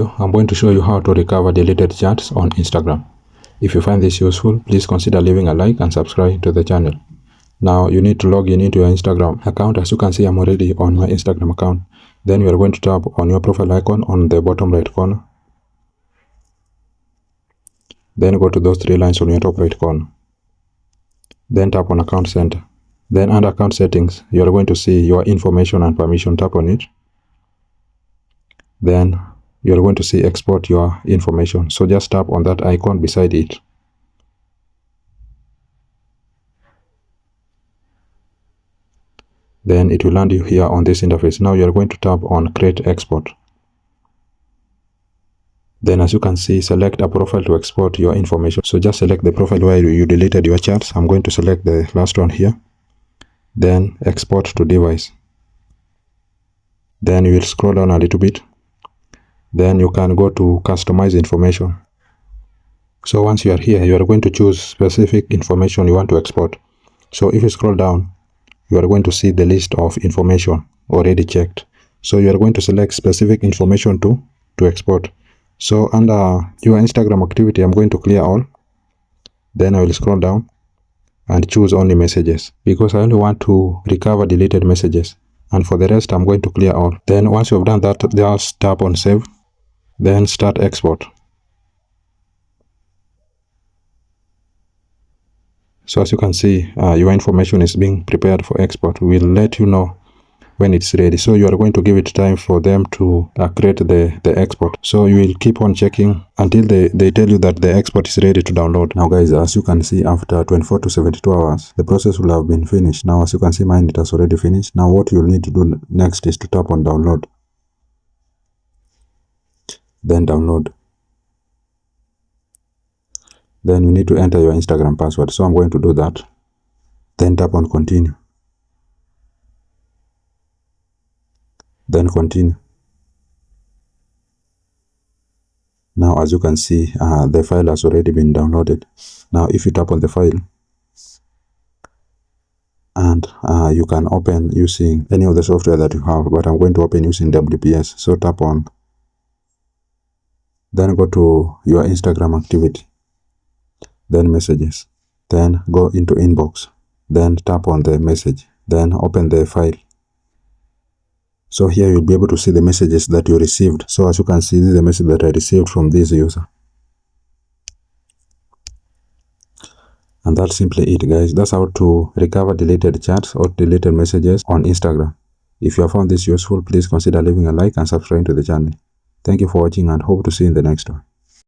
I'm going to show you how to recover deleted chats on Instagram. If you find this useful, please consider leaving a like and subscribe to the channel. Now you need to log in into your Instagram account. As you can see, I'm already on my Instagram account. Then you are going to tap on your profile icon on the bottom right corner. Then go to those three lines on your top right corner. Then tap on account center. Then under account settings, you are going to see your information and permission. Tap on it. Then you're going to see export your information. So just tap on that icon beside it. Then it will land you here on this interface. Now you're going to tap on create export. Then as you can see, select a profile to export your information. So just select the profile where you deleted your chats. I'm going to select the last one here. Then export to device. Then you will scroll down a little bit. Then you can go to customize information. So once you are here, you are going to choose specific information you want to export. So if you scroll down, you are going to see the list of information already checked. So you are going to select specific information to export. So under your Instagram activity, I'm going to clear all. Then I will scroll down and choose only messages, because I only want to recover deleted messages. And for the rest, I'm going to clear all. Then once you have done that, just tap on save. Then start export. So as you can see, your information is being prepared for export. We'll let you know when it's ready. So you are going to give it time for them to create the export. So you will keep on checking until they tell you that the export is ready to download. Now guys, as you can see, after 24 to 72 hours, the process will have been finished. Now as you can see, mine, it has already finished. Now what you'll need to do next is to tap on download. Then download. Then you need to enter your Instagram password. So I'm going to do that. Then tap on continue. Then continue. Now as you can see, the file has already been downloaded. Now if you tap on the file, and you can open using any of the software that you have, but I'm going to open using WPS. So tap on, then go to your Instagram activity, then messages, then go into inbox, then tap on the message, then open the file. So here you'll be able to see the messages that you received. So as you can see, this is the message that I received from this user. And that's simply it, guys. That's how to recover deleted chats or deleted messages on Instagram. If you have found this useful, please consider leaving a like and subscribing to the channel. Thank you for watching and hope to see you in the next one.